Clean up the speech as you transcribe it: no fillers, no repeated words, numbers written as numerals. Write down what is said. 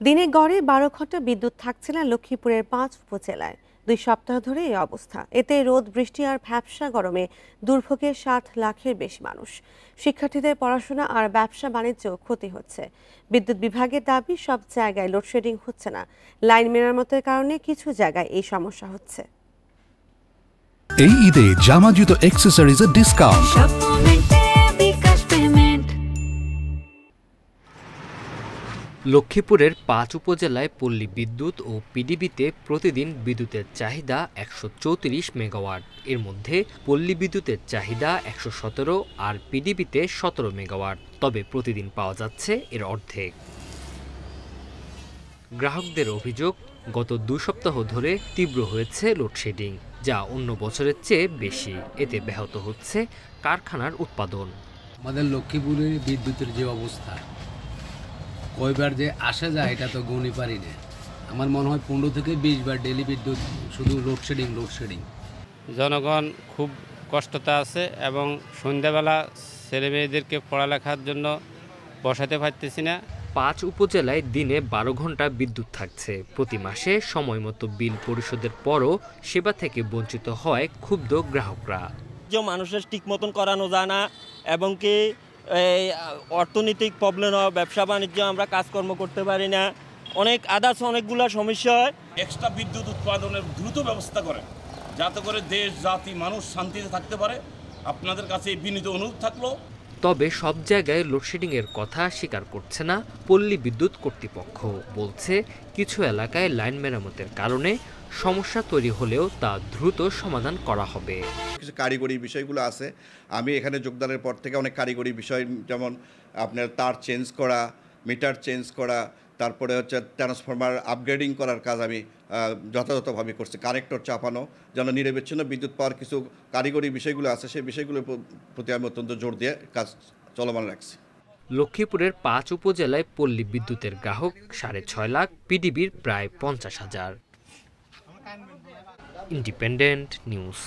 দিনে গড়ে 12 ঘন্টা বিদ্যুৎ থাকছে না লক্ষ্মীপুরের 5 উপজেলায়। 2 সপ্তাহ ধরে এই অবস্থা। এতে রোদ বৃষ্টি আর ভ্যাপসা গরমে দুর্ভোগে 60 লাখের বেশি মানুষ। শিক্ষার্থীদের পড়াশোনা আর ব্যবসা বাণিজ্যেও ক্ষতি হচ্ছে। বিদ্যুৎ বিভাগের দাবি, সব জায়গায় লোডশেডিং হচ্ছে না, লাইন মেরামতের কারণে কিছু জায়গায় এই সমস্যা হচ্ছে। এই ঈদে জামা জুতো অ্যাক্সেসরিজের ডিসকাউন্ট। লক্ষ্মীপুরের 5 উপজেলায় পল্লী বিদ্যুৎ ও পিডিবিতে প্রতিদিন বিদ্যুতের চাহিদা 134 মেগাওয়াট। এর মধ্যে পল্লী বিদ্যুতের চাহিদা 117 আর পিডিবিতে 17 মেগাওয়াট। তবে প্রতিদিন পাওয়া যাচ্ছে এর অর্ধেক। গ্রাহকদের অভিযোগ, গত 2 সপ্তাহ ধরে তীব্র হয়েছে লোডশেডিং, যা অন্য বছরের চেয়ে বেশি। এতে ব্যাহত হচ্ছে কারখানার উৎপাদন। আমাদের লক্ষ্মীপুরের বিদ্যুতের যে অবস্থা, কয়বার যে আসা যায় এটা তো গুণই পারি না। আমার মনে হয় 15 থেকে 20 বার ডেলি বিদ্যুৎ শুধু লোডশেডিং। জনগণ খুব কষ্টতে আছে এবং সন্ধ্যাবেলা ছেলে মেয়েদেরকে পড়ালেখার জন্য বসাতে পারতেছি না। 5 উপজেলায় দিনে 12 ঘন্টা বিদ্যুৎ থাকছে। প্রতি মাসে সময় মতো বিল পরিশোধের পরও সেবা থেকে বঞ্চিত হয় ক্ষুব্ধ গ্রাহকরা। যে মানুষের ঠিক মতন করানো যায় না এবং কি এই অর্থনৈতিক প্রবলেম হয়, ব্যবসা বাণিজ্য আমরা কাজকর্ম করতে পারি না, অনেক আদার্স অনেকগুলো সমস্যা হয়। এক্সট্রা বিদ্যুৎ উৎপাদনের দ্রুত ব্যবস্থা করেন, যাতে করে দেশ জাতি মানুষ শান্তিতে থাকতে পারে। আপনাদের কাছে এই বিনীত অনুরোধ থাকলো। তবে সব জায়গায় লোডশেডিং এর কথা স্বীকার করছে না পল্লী বিদ্যুৎ কর্তৃপক্ষ। বলছে কিছু এলাকায় লাইন মেরামতের কারণে সমস্যা তৈরি হলেও তা দ্রুত সমাধান করা হবে। কিছু কারিগরি বিষয়গুলো আছে। আমি এখানে যোগদানের পর থেকে অনেক কারিগরি বিষয়, যেমন আপনার তার চেঞ্জ করা, মিটার চেঞ্জ করা, তারপরে হচ্ছে ট্রান্সফরমার আপগ্রেডিং করার কাজ আমি যথাযথভাবে করছি। কানেক্টর চাপানো, যেন নিরবিচ্ছিন্ন বিদ্যুৎ পাওয়ার কিছু কারিগরি বিষয়গুলো আছে, সেই বিষয়গুলোর প্রতি আমি অত্যন্ত জোর দিয়ে কাজ চলমান রাখছি। লক্ষ্মীপুরের 5 উপজেলায় পল্লী বিদ্যুতের গ্রাহক 6.5 লাখ, পিডিবির প্রায় 50,000। Independent news.